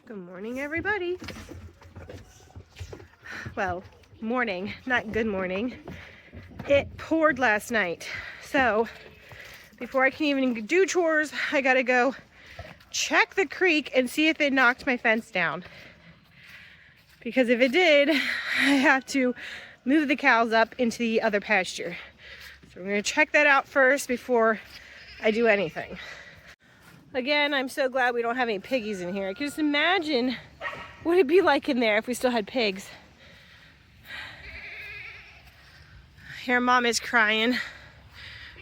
Good morning, everybody. Well, morning, not good morning. It poured last night. So before I can even do chores, I gotta go check the creek and see if it knocked my fence down. Because if it did, I have to move the cows up into the other pasture. So I'm gonna check that out first before I do anything. Again, I'm so glad we don't have any piggies in here. I can just imagine what it'd be like in there if we still had pigs. Here Mom is crying,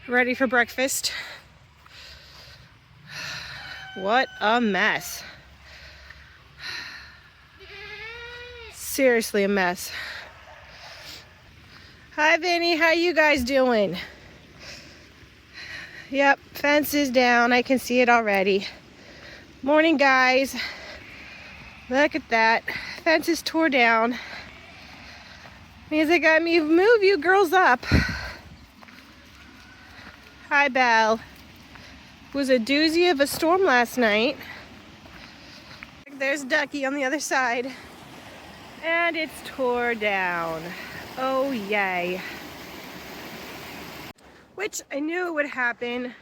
ready for breakfast. What a mess. Seriously a mess. Hi Vinny, how you guys doing? Yep, fence is down. I can see it already. Morning, guys. Look at that. Fence is tore down. Means they got me move you girls up. Hi, Belle. It was a doozy of a storm last night. There's Ducky on the other side. And it's tore down. Oh, yay. Which I knew it would happen.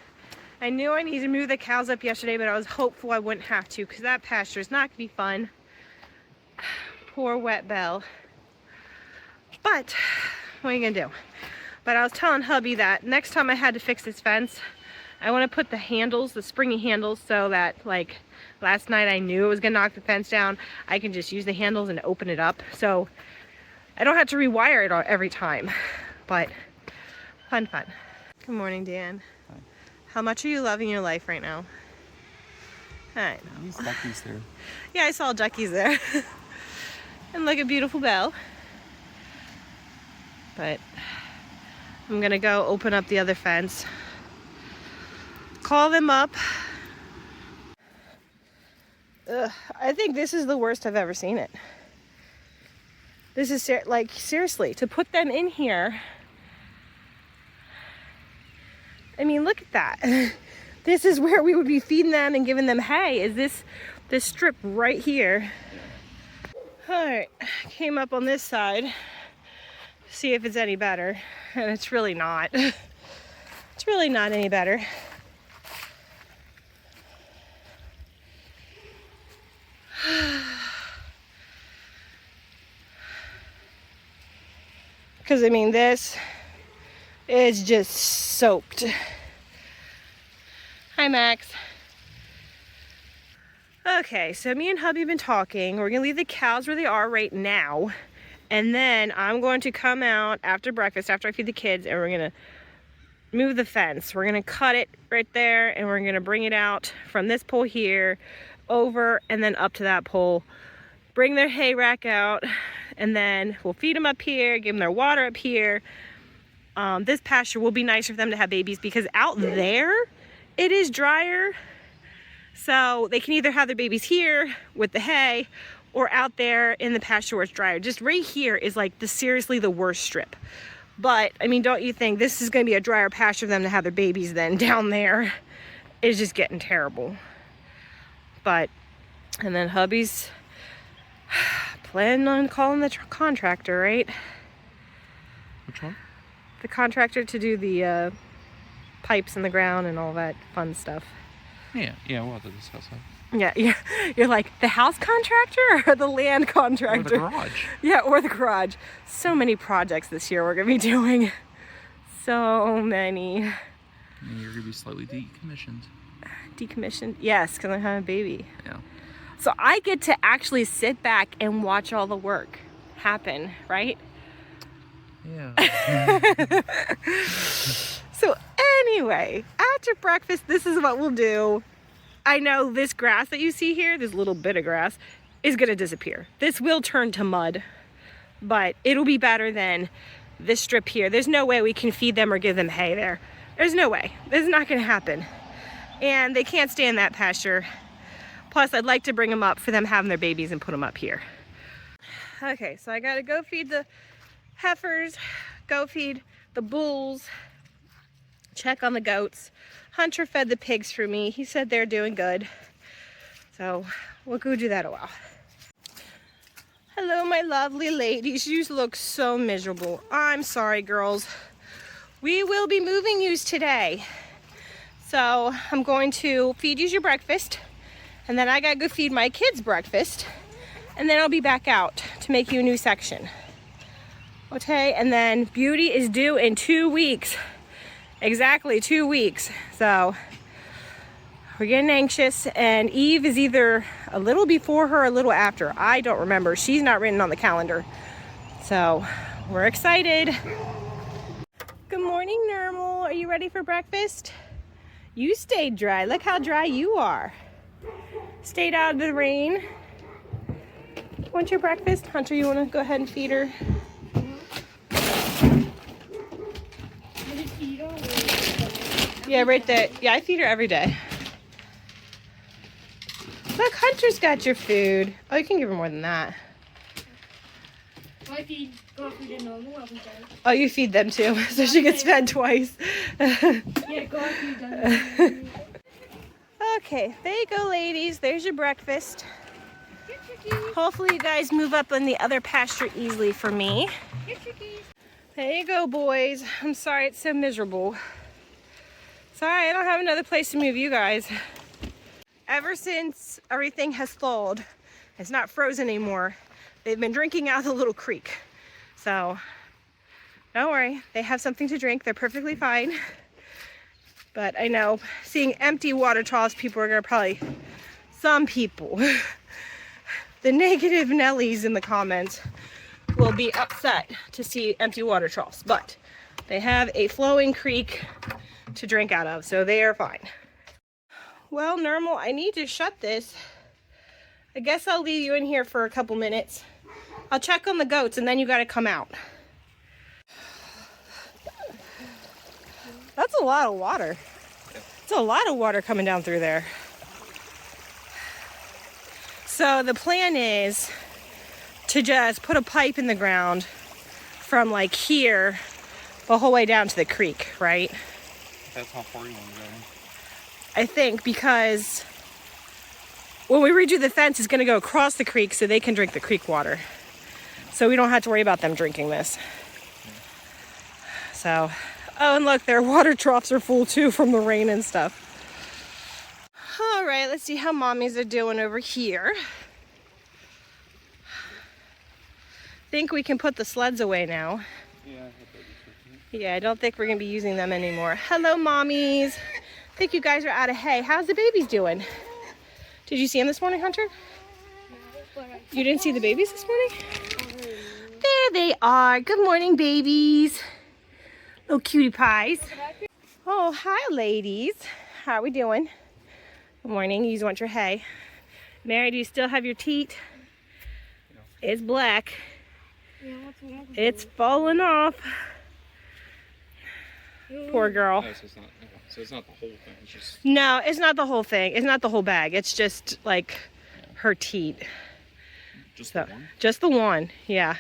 I knew I needed to move the cows up yesterday, but I was hopeful I wouldn't have to because that pasture is not going to be fun. Poor wet Belle. But what are you going to do? But I was telling hubby that next time I had to fix this fence, I want to put the handles, the springy handles, so that like last night I knew it was going to knock the fence down. I can just use the handles and open it up. So I don't have to rewire it every time. But fun. Good morning, Dan. Hi. How much are you loving your life right now? Hi. These duckies there. Yeah, I saw duckies there. And look at beautiful Belle. But I'm gonna go open up the other fence. Call them up. Ugh, I think this is the worst I've ever seen it. This is like seriously, to put them in here. I mean, look at that. This is where we would be feeding them and giving them hay. Is this strip right here? All right, came up on this side, see if it's any better, and it's really not. It's really not any better. Because I mean, this is just soaked. Hi, Max. Okay, so me and hubby have been talking. We're gonna leave the cows where they are right now. And then I'm going to come out after breakfast, after I feed the kids, and we're gonna move the fence. We're gonna cut it right there, and we're gonna bring it out from this pole here, over, and then up to that pole. Bring their hay rack out, and then we'll feed them up here, give them their water up here. This pasture will be nicer for them to have babies because out there, it is drier. So they can either have their babies here with the hay or out there in the pasture where it's drier. Just right here is like seriously the worst strip. But I mean, don't you think this is gonna be a drier pasture for them to have their babies than down there is just getting terrible. But, and then hubby's planning on calling the contractor, right? Which one? The contractor to do the pipes in the ground and all that fun stuff. Yeah, we'll have to discuss that. Yeah, you're like, the house contractor or the land contractor? Or the garage. Yeah, or the garage. So many projects this year we're going to be doing. So many. And you're going to be slightly decommissioned. Decommissioned? Yes, because I have a baby. Yeah. So I get to actually sit back and watch all the work happen, right? Yeah. So anyway, after breakfast, this is what we'll do. I know this grass that you see here, this little bit of grass, is gonna disappear. This will turn to mud, but it'll be better than this strip here. There's no way we can feed them or give them hay there. There's no way. This is not gonna happen. And they can't stay in that pasture. Plus, I'd like to bring them up for them having their babies and put them up here. Okay, so I gotta go feed the heifers, go feed the bulls, check on the goats. Hunter fed the pigs for me. He said they're doing good. So we'll go do that a while. Hello, my lovely ladies. You look so miserable. I'm sorry, girls. We will be moving yous today. So I'm going to feed you your breakfast, and then I gotta go feed my kids breakfast, and then I'll be back out to make you a new section. Okay, and then Beauty is due in 2 weeks. Exactly 2 weeks. So we're getting anxious, and Eve is either a little before her or a little after. I don't remember. She's not written on the calendar. So we're excited. Good morning, Normal. Are you ready for breakfast? You stayed dry. Look how dry you are. Stayed out of the rain. Want your breakfast? Hunter, you want to go ahead and feed her? Yeah, right there. Yeah, I feed her every day. Look, Hunter's got your food. Oh, you can give her more than that. I feed Garfield and Normal every day. Oh, you feed them too, so she gets fed twice. Yeah, Garfield and Okay, there you go, ladies. There's your breakfast. Hopefully you guys move up in the other pasture easily for me. There you go, boys. I'm sorry it's so miserable. Sorry, I don't have another place to move you guys. Ever since everything has thawed, it's not frozen anymore, they've been drinking out of the little creek. So, don't worry, they have something to drink. They're perfectly fine. But I know, seeing empty water troughs, people are gonna some people, the negative Nellies in the comments will be upset to see empty water troughs. But they have a flowing creek to drink out of, so they are fine. Well, Normal, I need to shut this. I guess I'll leave you in here for a couple minutes. I'll check on the goats, and then you gotta come out. That's a lot of water. It's a lot of water coming down through there. So the plan is to just put a pipe in the ground from like here the whole way down to the creek, right? That's how far you want to go. I think because when we redo the fence, it's going to go across the creek so they can drink the creek water. So we don't have to worry about them drinking this. So, oh, and look, their water troughs are full too from the rain and stuff. All right, let's see how mommies are doing over here. Think we can put the sleds away now. Yeah, I don't think we're going to be using them anymore. Hello, mommies. I think you guys are out of hay. How's the babies doing? Did you see them this morning, Hunter? You didn't see the babies this morning? There they are. Good morning, babies. Little cutie pies. Oh, hi, ladies. How are we doing? Good morning. You want your hay. Mary, do you still have your teat? It's black. It's falling off. Poor girl. Oh, so it's not the whole thing. It's just... No, it's not the whole thing. It's not the whole bag. It's just like her teat. Just So, the one? just the one, yeah.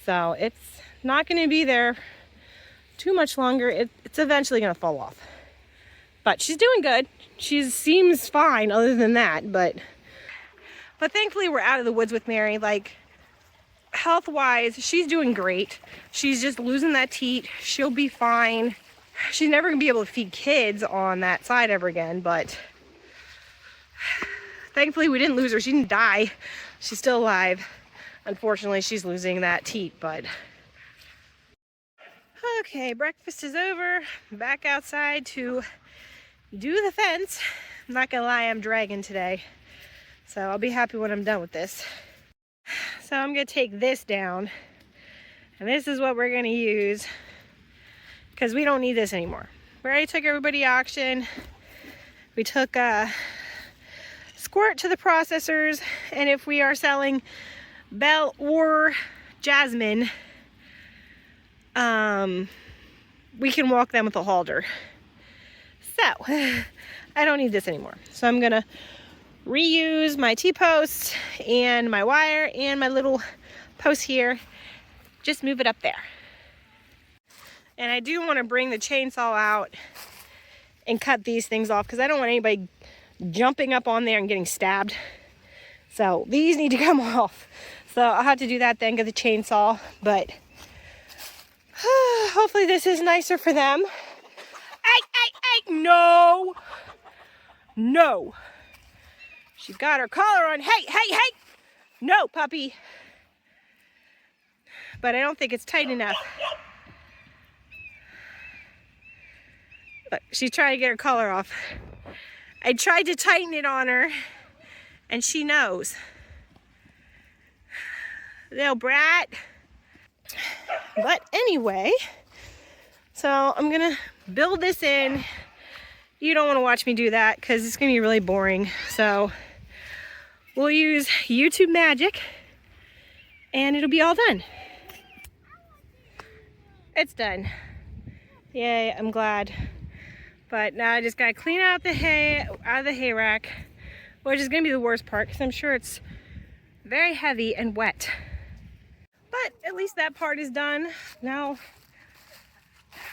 So it's not going to be there too much longer. It's eventually going to fall off. But she's doing good. She seems fine other than that. But thankfully we're out of the woods with Mary. Like, health-wise, she's doing great. She's just losing that teat. She'll be fine. She's never going to be able to feed kids on that side ever again. But thankfully we didn't lose her. She didn't die. She's still alive. Unfortunately, she's losing that teat, but... Okay, breakfast is over. Back outside to do the fence. I'm not gonna lie, I'm dragging today. So I'll be happy when I'm done with this. So I'm gonna take this down. And this is what we're gonna use, because we don't need this anymore. We already took everybody auction. We took Squirt to the processors, and if we are selling Belle or Jasmine, we can walk them with a halter. So I don't need this anymore. So I'm gonna reuse my T-posts and my wire and my little post here. Just move it up there. And I do want to bring the chainsaw out and cut these things off, because I don't want anybody jumping up on there and getting stabbed. So these need to come off. So I'll have to do that then, get the chainsaw. But hopefully this is nicer for them. Hey, no. No. She's got her collar on. Hey. No, puppy. But I don't think it's tight enough. Look, she's trying to get her collar off. I tried to tighten it on her, and she knows. Little brat. But anyway, so I'm gonna build this in. You don't want to watch me do that because it's gonna be really boring. So we'll use YouTube magic and it'll be all done. It's done. Yay, I'm glad. But now I just gotta clean out the hay out of the hay rack, which is gonna be the worst part because I'm sure it's very heavy and wet. But at least that part is done. Now,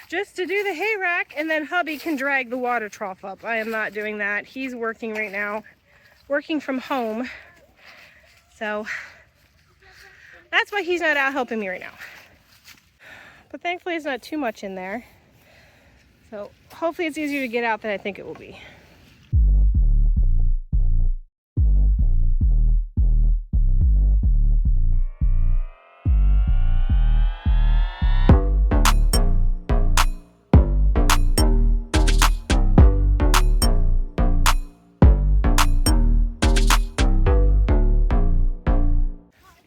just to do the hay rack, and then hubby can drag the water trough up. I am not doing that. He's working right now, working from home. So that's why he's not out helping me right now. But thankfully it's not too much in there. So hopefully it's easier to get out than I think it will be.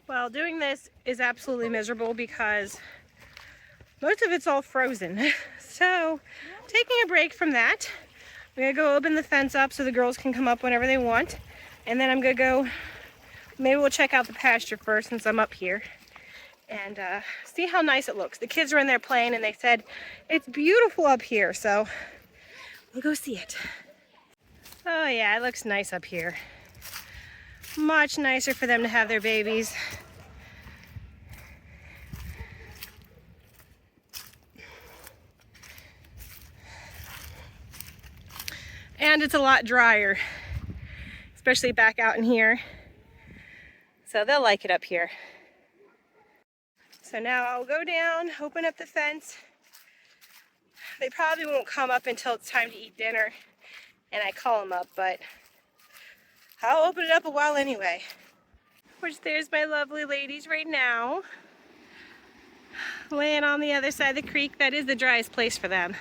Well, doing this is absolutely miserable because most of it's all frozen. So taking a break from that, I'm gonna go open the fence up so the girls can come up whenever they want. And then I'm gonna go, maybe we'll check out the pasture first since I'm up here and see how nice it looks. The kids were in there playing and they said, it's beautiful up here. So we'll go see it. Oh yeah, it looks nice up here. Much nicer for them to have their babies. And it's a lot drier, especially back out in here. So they'll like it up here. So now I'll go down, open up the fence. They probably won't come up until it's time to eat dinner and I call them up, but I'll open it up a while anyway. Which there's my lovely ladies right now, laying on the other side of the creek. That is the driest place for them.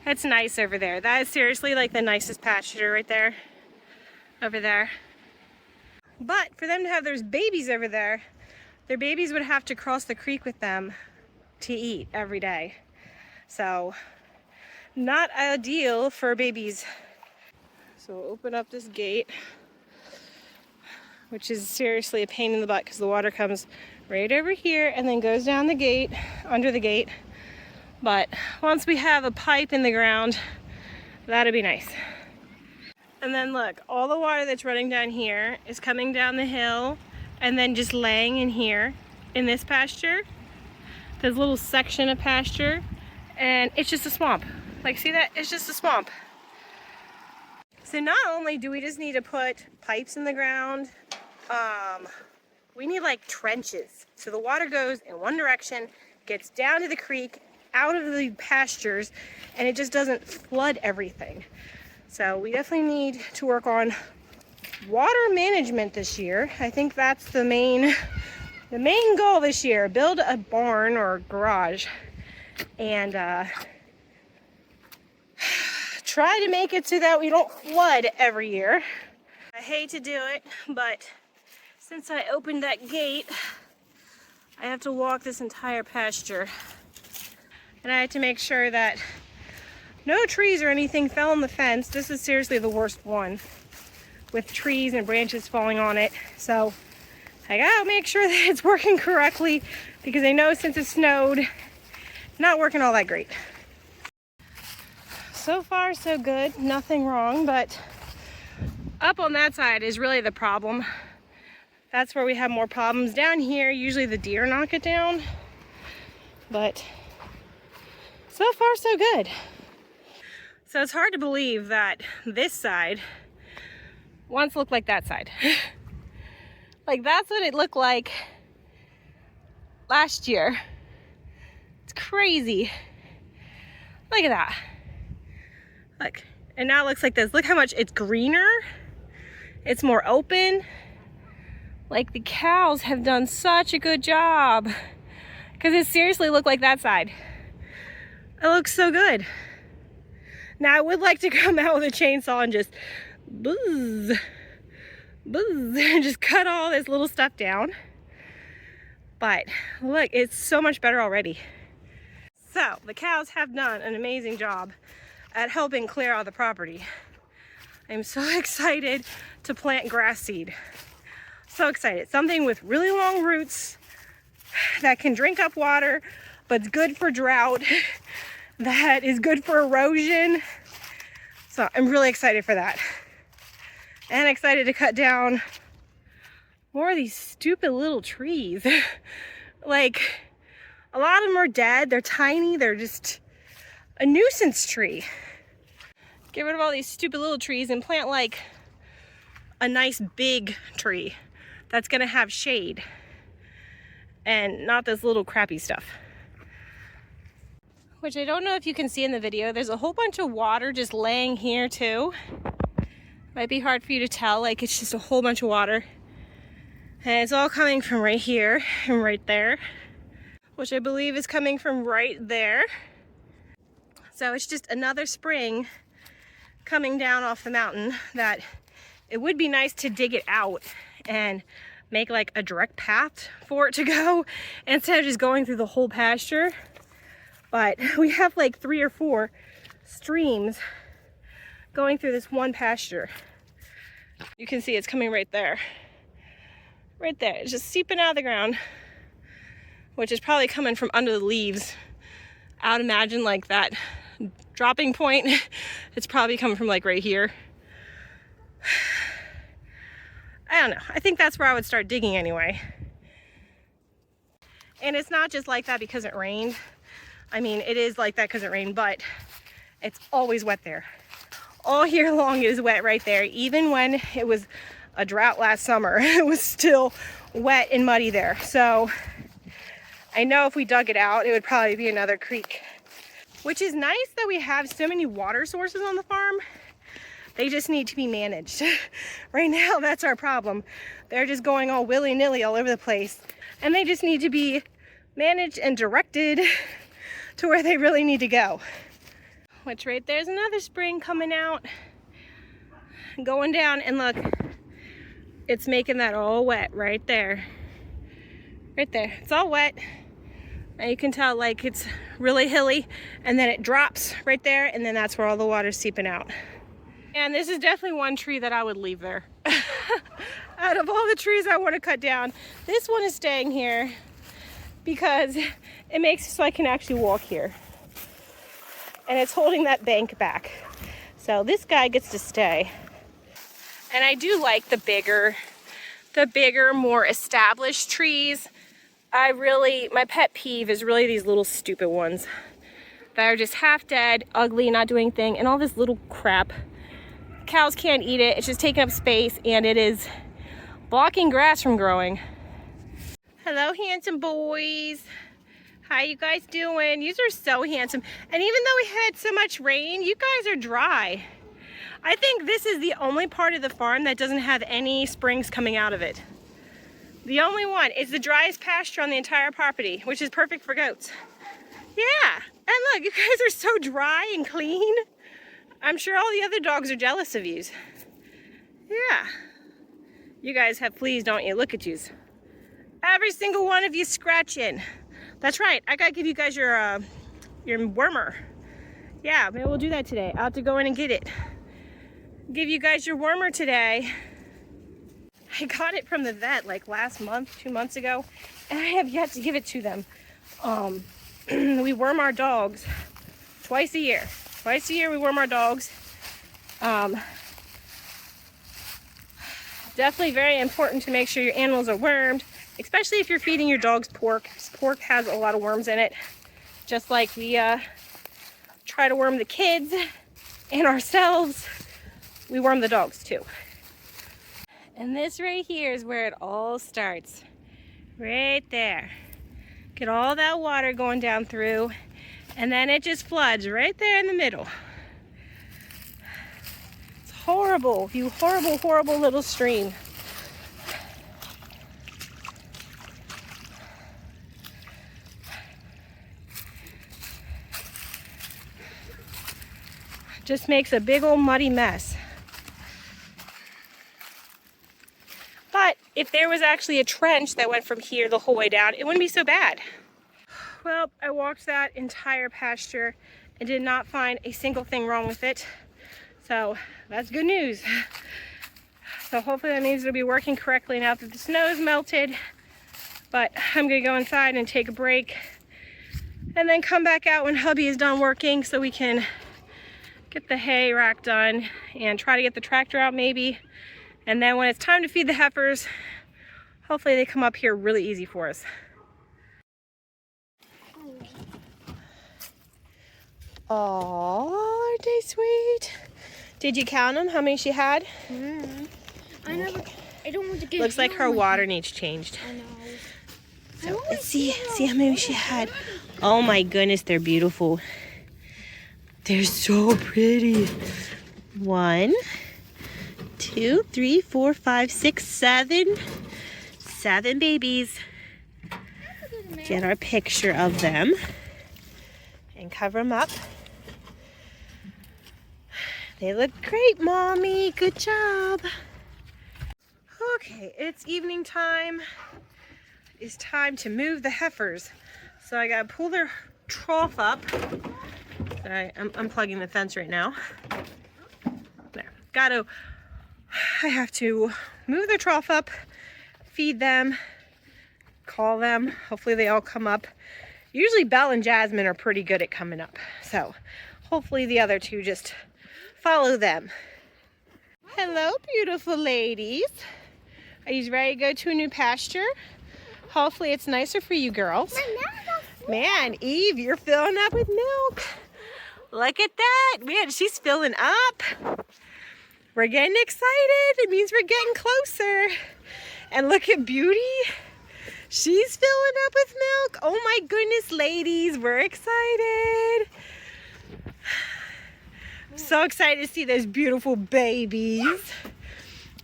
It's nice over there. That is seriously like the nicest pasture right there, over there. But for them to have their babies over there, their babies would have to cross the creek with them to eat every day. So not ideal for babies. So we'll open up this gate, which is seriously a pain in the butt because the water comes right over here and then goes down the gate, under the gate. But once we have a pipe in the ground, that'd be nice. And then look, all the water that's running down here is coming down the hill and then just laying in here in this pasture. This little section of pasture, and it's just a swamp. Like, see that? It's just a swamp. So not only do we just need to put pipes in the ground, we need like trenches. So the water goes in one direction, gets down to the creek, out of the pastures, and it just doesn't flood everything. So we definitely need to work on water management this year. I think that's the main goal this year. Build a barn or garage and try to make it so that we don't flood every year. I hate to do it, but since I opened that gate, I have to walk this entire pasture. And I had to make sure that no trees or anything fell on the fence. This is seriously the worst one, with trees and branches falling on it. So I gotta make sure that it's working correctly because I know since it snowed, it's not working all that great. So far so good, nothing wrong, but up on that side is really the problem. That's where we have more problems. Down here, usually the deer knock it down, but so far so good. So it's hard to believe that this side once looked like that side. Like that's what it looked like last year. It's crazy. Look at that. Look, and now it looks like this. Look how much it's greener. It's more open. Like the cows have done such a good job. Because it seriously looked like that side. It looks so good. Now I would like to come out with a chainsaw and just buzz, and just cut all this little stuff down. But look, it's so much better already. So the cows have done an amazing job at helping clear out the property. I'm so excited to plant grass seed. So excited. Something with really long roots that can drink up water, but it's good for drought, that is good for erosion. So I'm really excited for that. And excited to cut down more of these stupid little trees. Like, a lot of them are dead. They're tiny. They're just a nuisance tree. Get rid of all these stupid little trees and plant like a nice big tree that's gonna have shade and not this little crappy stuff. Which I don't know if you can see in the video. There's a whole bunch of water just laying here too. Might be hard for you to tell, like it's just a whole bunch of water. And it's all coming from right here and right there, which I believe is coming from right there. So it's just another spring coming down off the mountain that it would be nice to dig it out and make like a direct path for it to go instead of just going through the whole pasture. But we have like 3 or 4 streams going through this one pasture. You can see it's coming right there. Right there. It's just seeping out of the ground, which is probably coming from under the leaves. I would imagine like that dropping point. It's probably coming from like right here. I don't know. I think that's where I would start digging anyway. And it's not just like that because it rained. I mean, it is like that because it rained, but it's always wet there. All year long it is wet right there. Even when it was a drought last summer, it was still wet and muddy there. So I know if we dug it out, it would probably be another creek. Which is nice that we have so many water sources on the farm. They just need to be managed. Right now, that's our problem. They're just going all willy-nilly all over the place. And they just need to be managed and directed to where they really need to go. Which right there's another spring coming out. Going down, and look, it's making that all wet right there. Right there, it's all wet. And you can tell like it's really hilly, and then it drops right there, and then that's where all the water's seeping out. And this is definitely one tree that I would leave there. Out of all the trees I want to cut down, this one is staying here because it makes it so I can actually walk here. And it's holding that bank back. So this guy gets to stay. And I do like the bigger, more established trees. My pet peeve is really these little stupid ones that are just half dead, ugly, not doing anything, and all this little crap. Cows can't eat it. It's just taking up space, and it is blocking grass from growing. Hello, handsome boys. How you guys doing? You are so handsome. And even though we had so much rain, you guys are dry. I think this is the only part of the farm that doesn't have any springs coming out of it. The only one. It's the driest pasture on the entire property, which is perfect for goats. Yeah, and look, you guys are so dry and clean. I'm sure all the other dogs are jealous of yous. Yeah. You guys have fleas, don't you? Look at yous. Every single one of you scratching. That's right, I gotta give you guys your wormer. Yeah, maybe we'll do that today. I'll have to go in and get it. Give you guys your wormer today. I got it from the vet like last month, 2 months ago, and I have yet to give it to them. We worm our dogs twice a year. Twice a year we worm our dogs. Definitely very important to make sure your animals are wormed, especially if you're feeding your dogs pork. Pork has a lot of worms in it, just like we try to worm the kids and ourselves. We worm the dogs too. And this right here is where it all starts. Right there. Get all that water going down through, and then it just floods right there in the middle. It's horrible, you horrible, horrible little stream. Just makes a big old muddy mess. But if there was actually a trench that went from here the whole way down, it wouldn't be so bad. Well, I walked that entire pasture and did not find a single thing wrong with it. So that's good news. So hopefully that means it'll be working correctly now that the snow's melted. But I'm gonna go inside and take a break and then come back out when hubby is done working so we can get the hay rack done and try to get the tractor out maybe. And then when it's time to feed the heifers, hopefully they come up here really easy for us. Oh, aren't they sweet? Did you count them? How many she had? I don't want to get. Looks like her water needs changed. I know. So let's see how many she had. Oh my goodness, they're beautiful. They're so pretty. 1, 2, 3, 4, 5, 6, 7. 7 babies. Get our picture of them and cover them up. They look great, Mommy. Good job. Okay, it's evening time. It's time to move the heifers. So I gotta pull their trough up. Sorry, I'm unplugging the fence right now. There. I have to move the trough up, feed them, call them. Hopefully they all come up. Usually Belle and Jasmine are pretty good at coming up. So hopefully the other two just follow them. Hello, beautiful ladies. Are you ready to go to a new pasture? Hopefully it's nicer for you girls. Man, Eve, you're filling up with milk. Look at that. Man, she's filling up. We're getting excited. It means we're getting closer. And look at Beauty. She's filling up with milk. Oh my goodness, ladies, we're excited. I'm so excited to see those beautiful babies.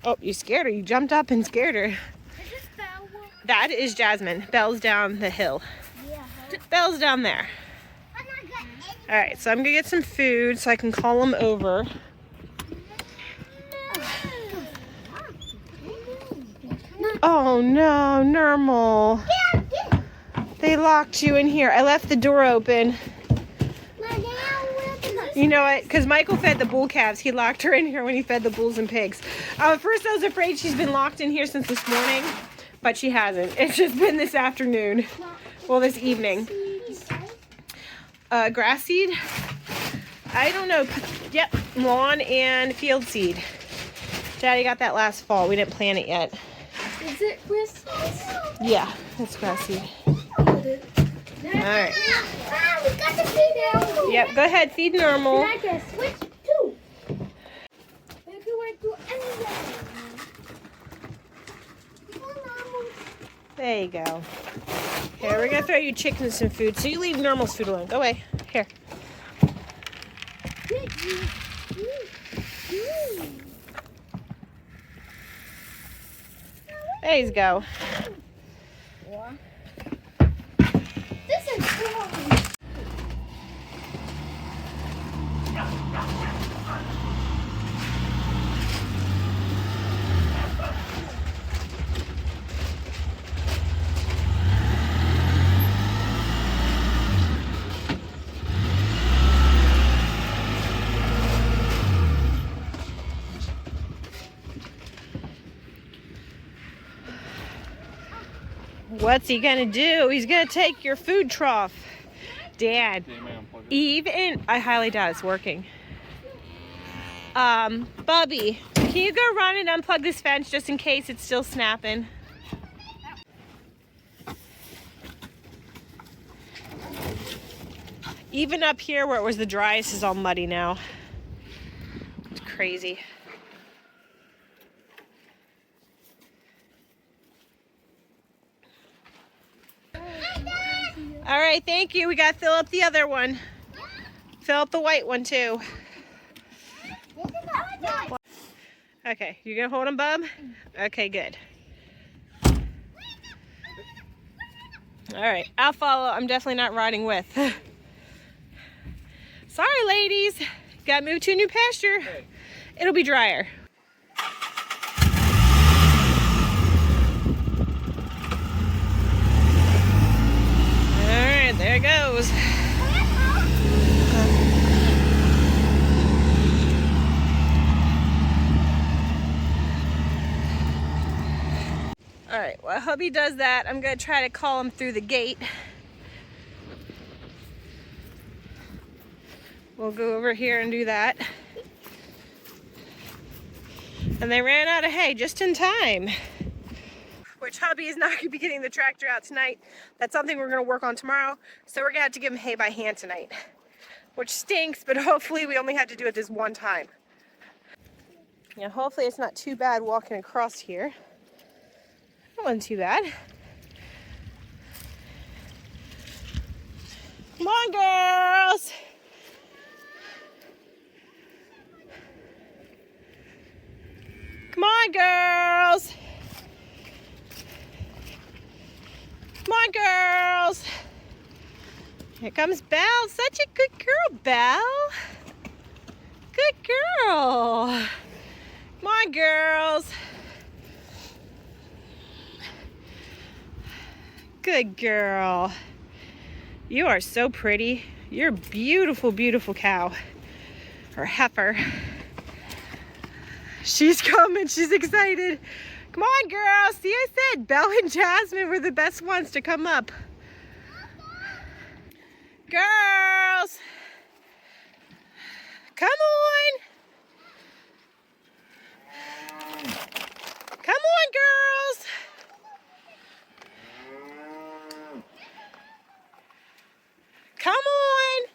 Oh, you scared her. You jumped up and scared her. That is Jasmine. Belle's down the hill. Belle's down there. All right, so I'm gonna get some food so I can call them over. Oh no, Normal. They locked you in here. I left the door open. You know what? Because Michael fed the bull calves. He locked her in here when he fed the bulls and pigs. At first I was afraid she's been locked in here since this morning, but she hasn't. It's just been this afternoon. Well, this evening. Grass seed? I don't know. Yep, lawn and field seed. Daddy got that last fall. We didn't plant it yet. Is it Christmas? Yeah, it's grass seed. Alright. We got to feed Normal. Yep, go ahead, feed Normal. Can I get switch too? We can do anything. There you go. Here, we're gonna throw you chicken some food, so you leave Normal's food alone. Go away. Here. There you go. This is cool. What's he gonna do? He's gonna take your food trough. Dad, Eve, and I highly doubt it's working. Bubby, can you go run and unplug this fence just in case it's still snapping? Even up here where it was the driest is all muddy now. It's crazy. All right, thank you. We got to fill up the other one. Fill up the white one too. Okay, you gonna hold him, bub? Okay, good. All right, I'll follow. I'm definitely not riding with. Sorry, ladies. Got moved to a new pasture. It'll be drier. All right, there it goes. All right, while hubby does that, I'm gonna try to call him through the gate. We'll go over here and do that. And they ran out of hay just in time. Which hubby is not gonna be getting the tractor out tonight. That's something we're gonna work on tomorrow. So we're gonna have to give him hay by hand tonight. Which stinks, but hopefully we only have to do it this one time. Yeah, hopefully it's not too bad walking across here. That wasn't too bad. Come on, girls. Come on, girls. Come on, girls. Here comes Belle. Such a good girl, Belle. Good girl. Come on, girls. Good girl. You are so pretty. You're a beautiful, beautiful cow. Or heifer. She's coming. She's excited. Come on, girls. See, I said Belle and Jasmine were the best ones to come up. Girls. Come on. Come on, girls. Come on.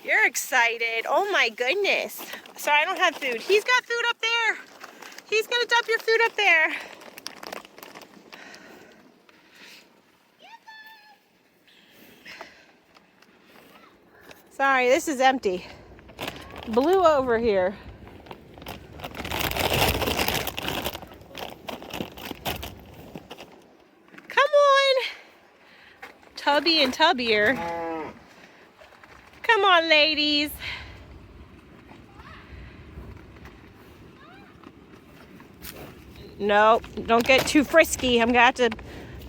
You're excited. Oh my goodness. Sorry, I don't have food. He's got food up there. He's gonna dump your food up there. Sorry, this is empty. Blue over here. Come on. Tubby and Tubbier. Come on, ladies. No, don't get too frisky. I'm gonna have to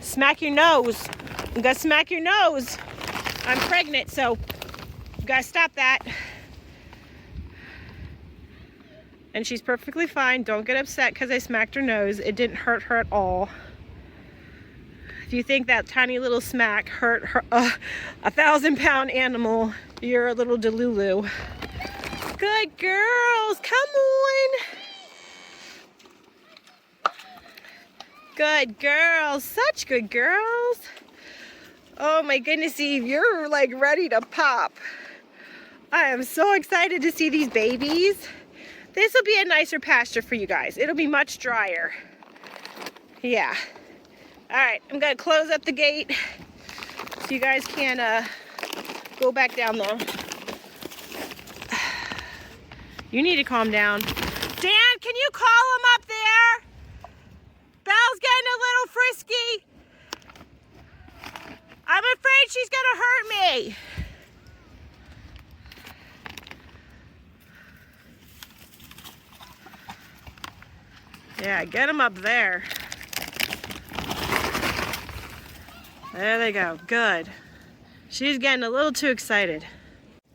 smack your nose. I'm gonna smack your nose. I'm pregnant, so you gotta stop that. And she's perfectly fine. Don't get upset because I smacked her nose. It didn't hurt her at all. If you think that tiny little smack hurt her, a 1,000-pound animal, you're a little delulu. Good girls, come on. Good girls, such good girls. Oh my goodness, Eve, you're like ready to pop. I am so excited to see these babies. This will be a nicer pasture for you guys. It'll be much drier. Yeah. All right, I'm gonna close up the gate so you guys can go back down there. You need to calm down. Dan, can you call him up there? Belle's getting a little frisky. I'm afraid she's gonna hurt me. Yeah, get him up there. There they go, good. She's getting a little too excited.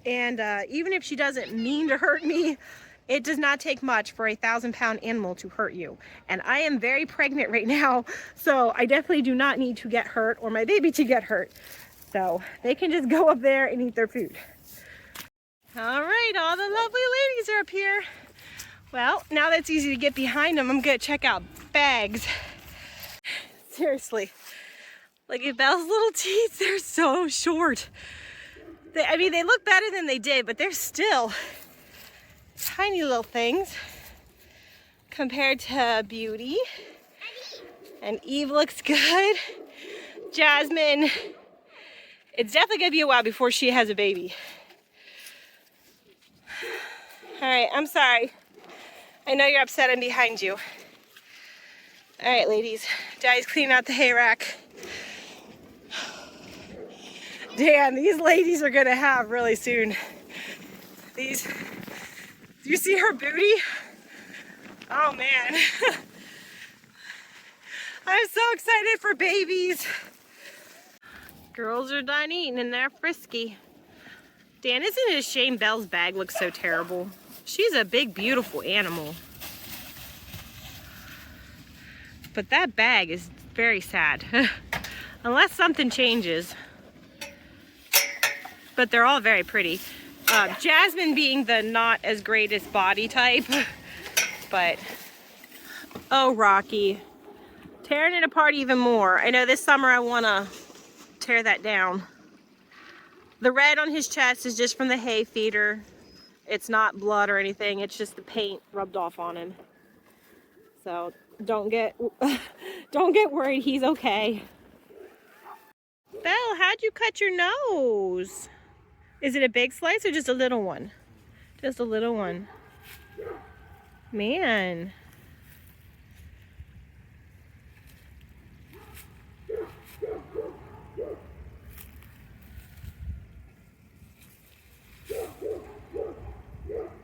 And even if she doesn't mean to hurt me, it does not take much for a 1,000-pound animal to hurt you. And I am very pregnant right now, so I definitely do not need to get hurt or my baby to get hurt. So they can just go up there and eat their food. All right, all the lovely ladies are up here. Well, now that it's easy to get behind them, I'm gonna check out bags. Seriously. Look at Belle's little teeth, they're so short. I mean, they look better than they did, but they're still tiny little things compared to Beauty. And Eve looks good. Jasmine It's definitely gonna be a while before she has a baby. All right, I'm sorry. I know you're upset I'm behind you. All right, ladies. Daddy's cleaning out the hay rack. Damn, these ladies are gonna have really soon. These, do you see her booty? Oh man. I'm so excited for babies. Girls are done eating and they're frisky. Dan, isn't it a shame Belle's bag looks so terrible? She's a big, beautiful animal. But that bag is very sad. Unless something changes. But they're all very pretty. Jasmine being the not as greatest body type. But, oh Rocky. Tearing it apart even more. I know this summer I want to tear that down. The red on his chest is just from the hay feeder. It's not blood or anything. It's just the paint rubbed off on him. So don't get worried. He's okay. Belle, how'd you cut your nose? Is it a big slice or just a little one? Just a little one. Man.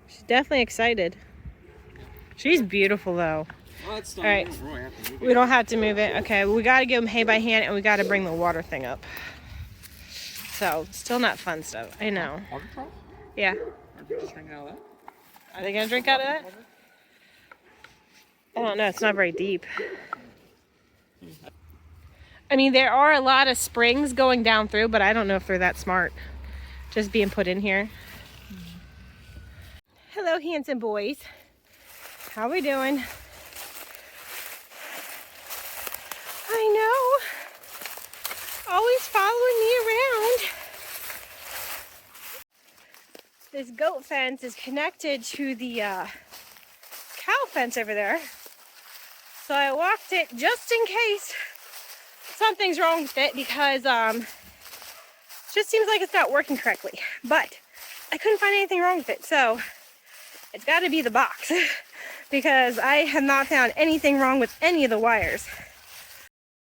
She's definitely excited. She's beautiful though. Well, that's all right. We don't have to move it. Okay, well, we got to give them hay by hand and we got to bring the water thing up. So, still not fun stuff. I know. Water trough? Yeah. Are they just drinking out of that? Are they going to drink out of that? I don't know. It's not very deep. I mean, there are a lot of springs going down through, but I don't know if they're that smart. Just being put in here. Hello, handsome boys. How we doing? I know. Always following me around. This goat fence is connected to the cow fence over there. So I walked it just in case something's wrong with it because it just seems like it's not working correctly. But I couldn't find anything wrong with it. So it's got to be the box because I have not found anything wrong with any of the wires.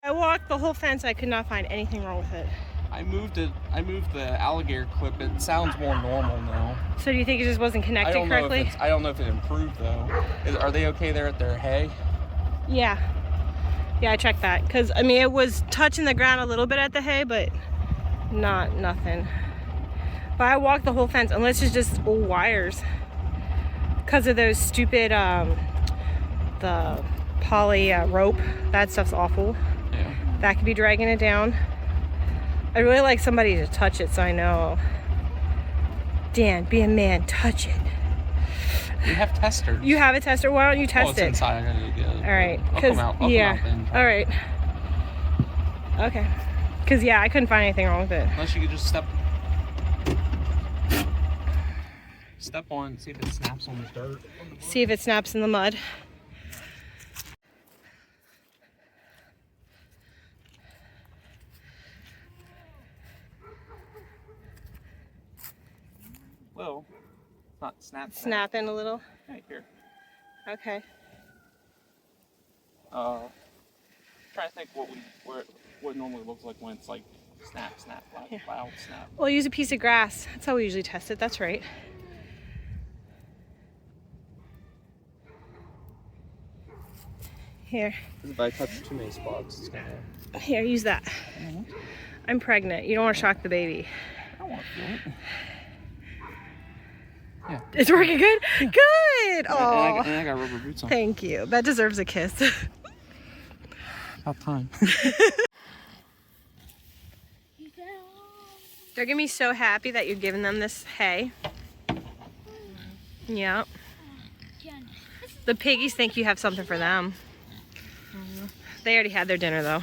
I walked the whole fence. I could not find anything wrong with it. I moved the alligator clip. It sounds more normal now. So do you think it just wasn't connected correctly? I don't know if it improved though. Are they okay there at their hay? Yeah. Yeah, I checked that. Because, I mean, it was touching the ground a little bit at the hay, but nothing. But I walked the whole fence, unless it's just old wires. Because of those stupid, the poly rope. That stuff's awful. Yeah. That could be dragging it down. I'd really like somebody to touch it so I know. Dan, be a man, touch it. We have testers. You have a tester? Why don't you test it's it? inside. I gotta get it. All right. I'll come out then. All right. Okay. Because, yeah, I couldn't find anything wrong with it. Unless you could just step on it, see if it snaps on the dirt. See if it snaps in the mud. Well, it's not snap. Snapping a little. Right here. Okay. Trying to think what it normally looks like when it's like snap, loud snap. We'll use a piece of grass. That's how we usually test it. That's right. Here. If I touch too many spots, it's gonna. Here, use that. I'm pregnant. You don't want to shock the baby. I don't want to feel it. Yeah. It's working good? Good! Oh, And I got rubber boots on. thank you. That deserves a kiss. About time. They're going to be so happy that you're giving them this hay. Yeah. The piggies think you have something for them. They already had their dinner, though.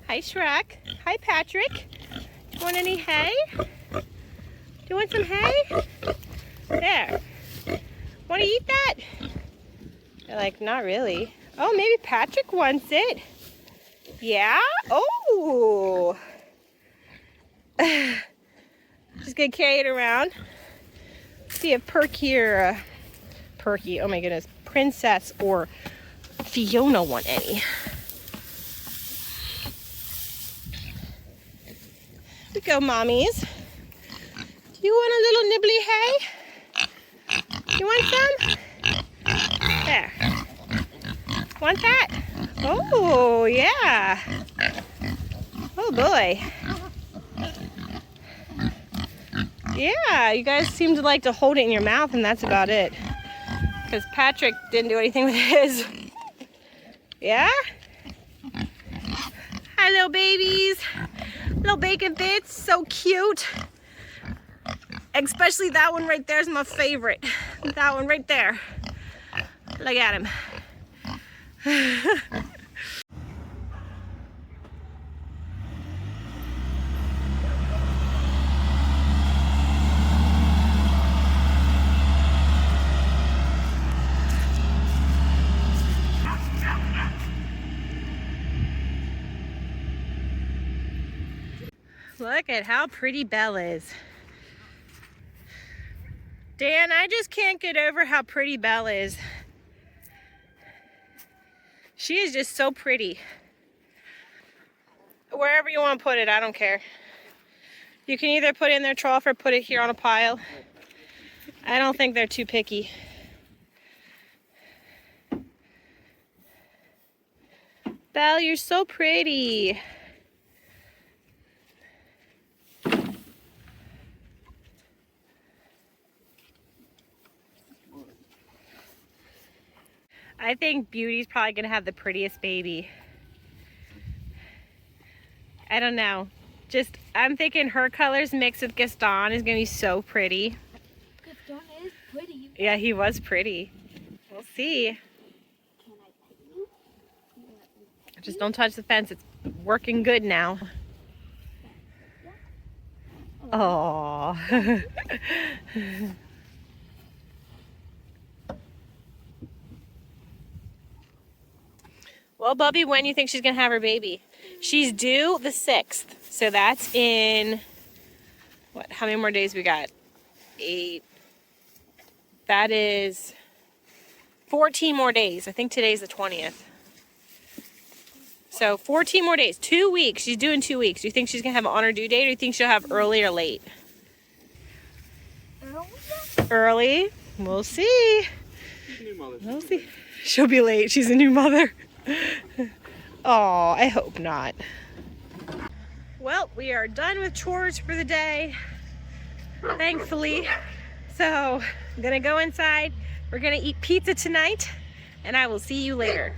Hi, Shrek. Hi, Patrick. Do you want any hay? Do you want some hay? There. Want to eat that? They're like, not really. Oh, maybe Patrick wants it. Yeah? Oh! Just gonna carry it around. See if Perky or Perky, oh my goodness, Princess or Fiona want any. Here we go, mommies. Do you want a little nibbly hay? You want some? There. Want that? Oh, yeah. Oh boy. Yeah, you guys seem to like to hold it in your mouth, and that's about it. Because Patrick didn't do anything with his. Yeah? Hi, little babies. Little bacon bits, so cute. Especially that one right there is my favorite. That one right there. Look at him. Look at how pretty Belle is. Dan, I just can't get over how pretty Belle is. She is just so pretty. Wherever you want to put it, I don't care. You can either put it in their trough or put it here on a pile. I don't think they're too picky. Belle, you're so pretty. I think Beauty's probably gonna have the prettiest baby. I don't know. Just, I'm thinking her colors mixed with Gaston is gonna be so pretty. Gaston is pretty. Yeah, he was pretty. We'll see. Can I pet you? Just don't touch the fence. It's working good now. Oh. Well, Bubby, when do you think she's going to have her baby? She's due the 6th. So that's in, what, how many more days we got? 8. That is 14 more days. I think today's the 20th. So 14 more days. 2 weeks. She's due in 2 weeks. Do you think she's going to have an on her due date, or do you think she'll have early or late? Early? We'll see. She's a new mother. We'll see. She'll be late. She's a new mother. Oh, I hope not. Well, we are done with chores for the day, thankfully. So I'm gonna go inside. We're gonna eat pizza tonight, and I will see you later.